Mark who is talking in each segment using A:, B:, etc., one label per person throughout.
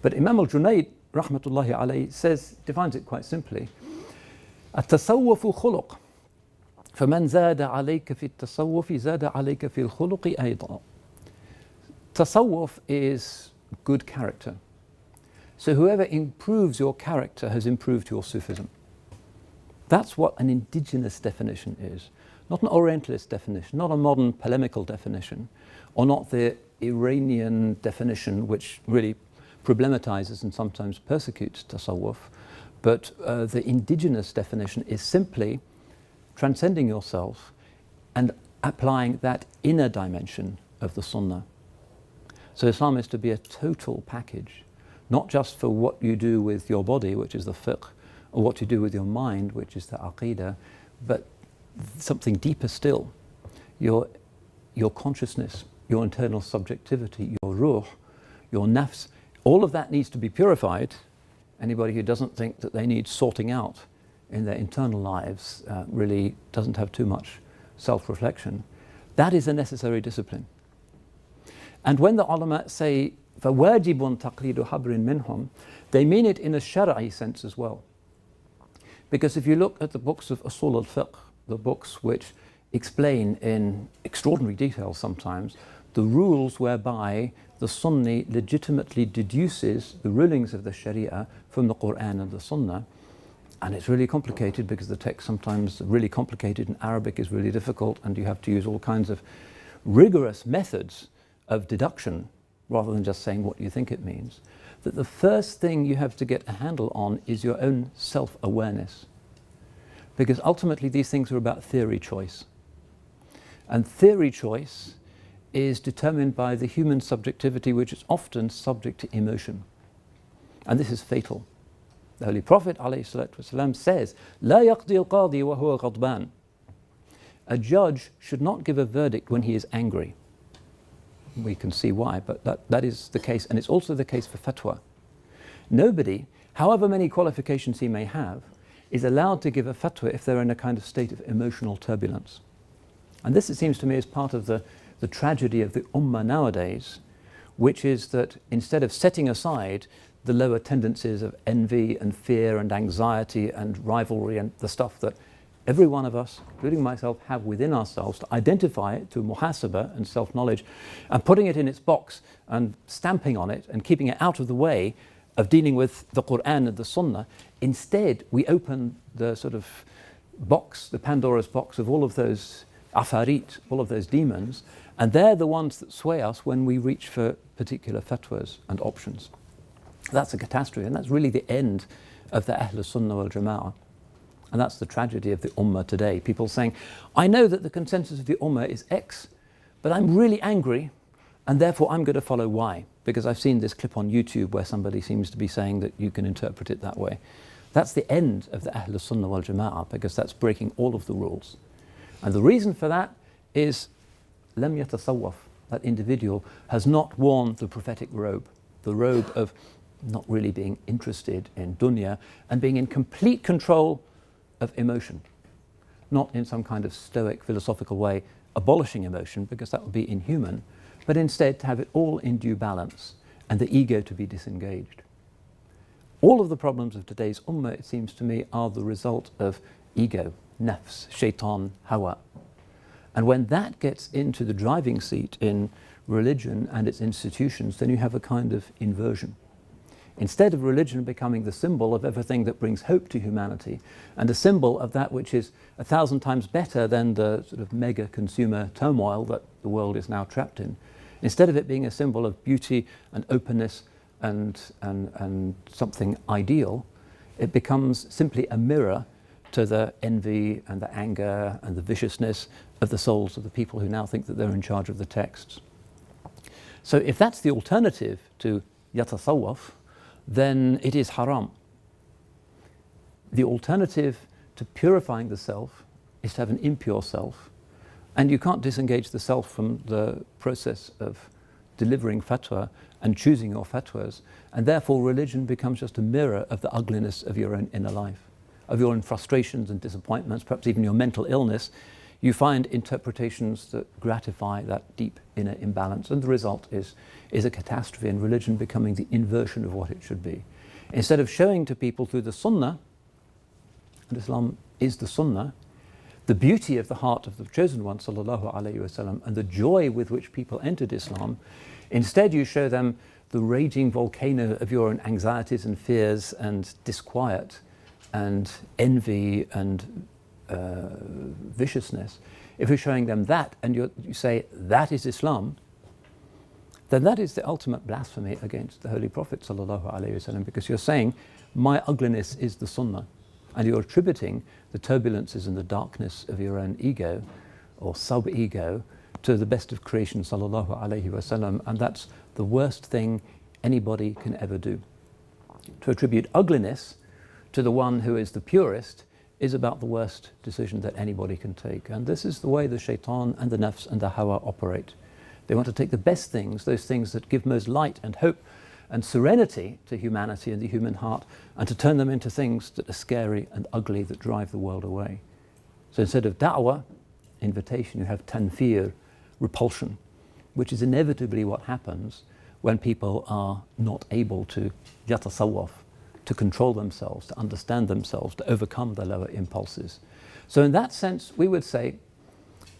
A: But Imam al-Junayd, rahmatullahi alayhi, defines it quite simply. التصوف خلق فمن زاد عليك في التصوف زاد عليك في الخلق أيضا. Tasawwuf is good character. So whoever improves your character has improved your Sufism. That's what an indigenous definition is. Not an Orientalist definition, not a modern polemical definition, or not the Iranian definition which really problematizes and sometimes persecutes Tasawwuf, but the indigenous definition is simply transcending yourself and applying that inner dimension of the Sunnah. So Islam is to be a total package, not just for what you do with your body, which is the fiqh, or what you do with your mind, which is the aqidah, but something deeper still. Your consciousness, your internal subjectivity, your ruh, your nafs, all of that needs to be purified. Anybody who doesn't think that they need sorting out in their internal lives really doesn't have too much self-reflection. That is a necessary discipline. And when the ulama say, فَوَاجِبٌ تَقْلِيدُ حَبْرٍ مِنْهُمْ, they mean it in a shari'i sense as well. Because if you look at the books of Usul al-Fiqh, the books which explain in extraordinary detail sometimes the rules whereby the Sunni legitimately deduces the rulings of the Sharia from the Quran and the Sunnah, and it's really complicated because the text sometimes is really complicated and Arabic is really difficult and you have to use all kinds of rigorous methods of deduction rather than just saying what you think it means, that the first thing you have to get a handle on is your own self-awareness. Because ultimately these things are about theory choice. And theory choice is determined by the human subjectivity, which is often subject to emotion. And this is fatal. The Holy Prophet ﷺ says, لا يقضي القاضي وهو غضبان. A judge should not give a verdict when he is angry. We can see why, but that is the case, and it's also the case for fatwa. Nobody, however many qualifications he may have, is allowed to give a fatwa if they're in a kind of state of emotional turbulence. And this, it seems to me, is part of the tragedy of the ummah nowadays, which is that instead of setting aside the lower tendencies of envy and fear and anxiety and rivalry and the stuff that every one of us, including myself, have within ourselves, to identify it through muhasabah and self-knowledge, and putting it in its box and stamping on it and keeping it out of the way of dealing with the Quran and the Sunnah. Instead, we open the sort of box, the Pandora's box of all of those afarit, all of those demons, and they're the ones that sway us when we reach for particular fatwas and options. That's a catastrophe, and that's really the end of the Ahl Sunnah wal Jama'ah. And that's the tragedy of the Ummah today. People saying, I know that the consensus of the Ummah is X, but I'm really angry, and therefore I'm going to follow Y, because I've seen this clip on YouTube where somebody seems to be saying that you can interpret it that way. That's the end of the Ahl Sunnah wal Jama'ah, because that's breaking all of the rules. And the reason for that is, lam yatasawwaf, that individual has not worn the prophetic robe, the robe of not really being interested in dunya and being in complete control of emotion, not in some kind of stoic philosophical way abolishing emotion, because that would be inhuman, but instead to have it all in due balance and the ego to be disengaged. All of the problems of today's ummah, it seems to me, are the result of ego, nafs, shaitan, hawa. And when that gets into the driving seat in religion and its institutions, then you have a kind of inversion. Instead of religion becoming the symbol of everything that brings hope to humanity and a symbol of that which is 1,000 times better than the sort of mega consumer turmoil that the world is now trapped in, instead of it being a symbol of beauty and openness and something ideal, it becomes simply a mirror to the envy and the anger and the viciousness of the souls of the people who now think that they're in charge of the texts. So if that's the alternative to yatasawwaf, then it is haram. The alternative to purifying the self is to have an impure self, and you can't disengage the self from the process of delivering fatwa and choosing your fatwas, and therefore religion becomes just a mirror of the ugliness of your own inner life, of your own frustrations and disappointments, perhaps even your mental illness. you find interpretations that gratify that deep inner imbalance, and the result is a catastrophe, and religion becoming the inversion of what it should be. Instead of showing to people through the Sunnah, and Islam is the Sunnah, the beauty of the heart of the chosen one, sallallahu alaihi wasallam, and the joy with which people entered Islam, instead you show them the raging volcano of your own anxieties and fears and disquiet and envy and viciousness. If you're showing them that and you say that is Islam, then that is the ultimate blasphemy against the Holy Prophet sallallahu alaihi wasallam, because you're saying my ugliness is the Sunnah, and you're attributing the turbulences and the darkness of your own ego or sub-ego to the best of creation sallallahu alaihi wasallam, and that's the worst thing anybody can ever do. To attribute ugliness to the one who is the purest is about the worst decision that anybody can take. And this is the way the shaitan and the nafs and the hawa operate. They want to take the best things, those things that give most light and hope and serenity to humanity and the human heart, and to turn them into things that are scary and ugly, that drive the world away. So instead of da'wah, invitation, you have tanfir, repulsion, which is inevitably what happens when people are not able to yatasawwaf, to control themselves, to understand themselves, to overcome the lower impulses. So in that sense, we would say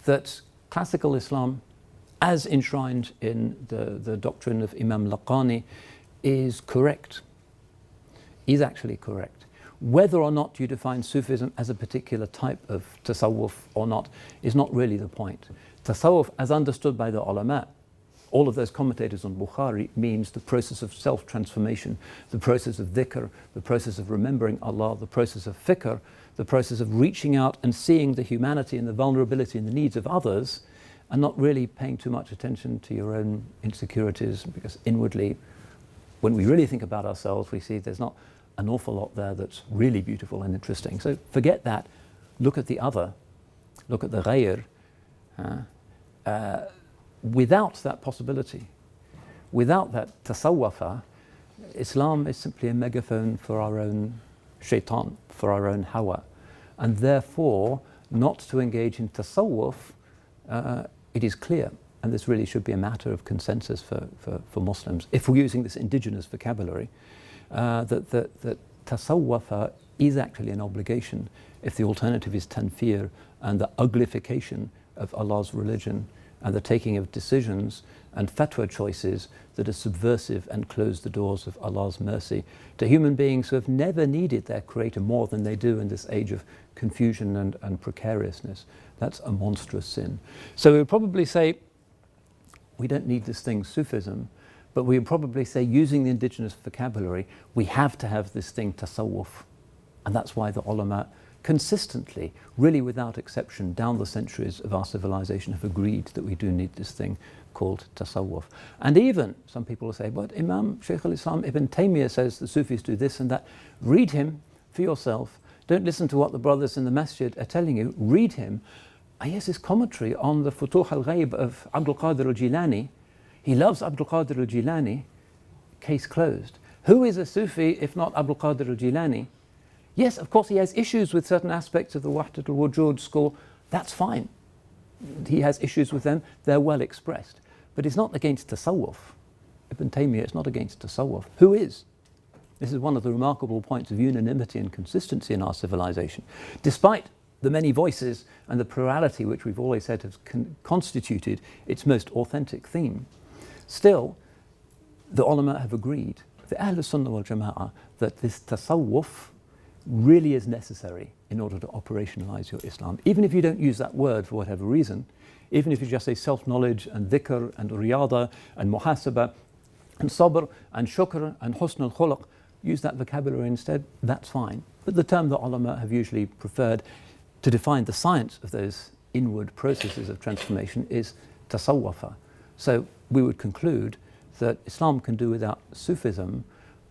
A: that classical Islam, as enshrined in the doctrine of Imam Laqani, is correct, is actually correct. Whether or not you define Sufism as a particular type of tasawwuf or not is not really the point. Tasawwuf, as understood by the ulama, all of those commentators on Bukhari, means the process of self-transformation, the process of dhikr, the process of remembering Allah, the process of fikr, the process of reaching out and seeing the humanity and the vulnerability and the needs of others, and not really paying too much attention to your own insecurities, because inwardly, when we really think about ourselves, we see there's not an awful lot there that's really beautiful and interesting. So forget that, look at the other, look at the ghayr. Without that possibility, without that tasawwafa, Islam is simply a megaphone for our own shaitan, for our own hawa. And therefore, not to engage in tasawwuf, it is clear, and this really should be a matter of consensus for Muslims, if we're using this indigenous vocabulary, that tasawwafa is actually an obligation if the alternative is tanfir and the uglification of Allah's religion and the taking of decisions and fatwa choices that are subversive and close the doors of Allah's mercy to human beings who have never needed their Creator more than they do in this age of confusion and precariousness. That's a monstrous sin. So we would probably say, we don't need this thing Sufism, but we would probably say, using the indigenous vocabulary, we have to have this thing tasawwuf. And that's why the ulama consistently, really without exception, down the centuries of our civilization have agreed that we do need this thing called tasawwuf. And even some people will say, but Imam Shaykh al-Islam Ibn Taymiyyah says the Sufis do this and that. Read him for yourself. Don't listen to what the brothers in the masjid are telling you. Read him. And he has his commentary on the Futuh al-Ghayb of Abdul Qadir al-Jilani. He loves Abdul Qadir al-Jilani. Case closed. Who is a Sufi if not Abdul Qadir al-Jilani? Yes, of course, he has issues with certain aspects of the Wahdat al-Wujud school. That's fine. He has issues with them. They're well expressed. But it's not against tasawwuf. Ibn Taymiyyah is not against tasawwuf. Who is? This is one of the remarkable points of unanimity and consistency in our civilization. Despite the many voices and the plurality which we've always said has constituted its most authentic theme, still, the ulama have agreed, the al-Sunnah wal Jama'ah, that this tasawwuf really is necessary in order to operationalize your Islam. Even if you don't use that word for whatever reason, even if you just say self-knowledge and dhikr and riyada and muhasabah and sabr and shukr and husn al-khuluq, use that vocabulary instead, that's fine. But the term the ulama have usually preferred to define the science of those inward processes of transformation is tasawwafa. So we would conclude that Islam can do without Sufism,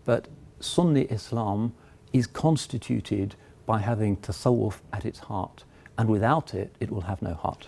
A: but Sunni Islam is constituted by having tasawwuf at its heart, and without it, it will have no heart.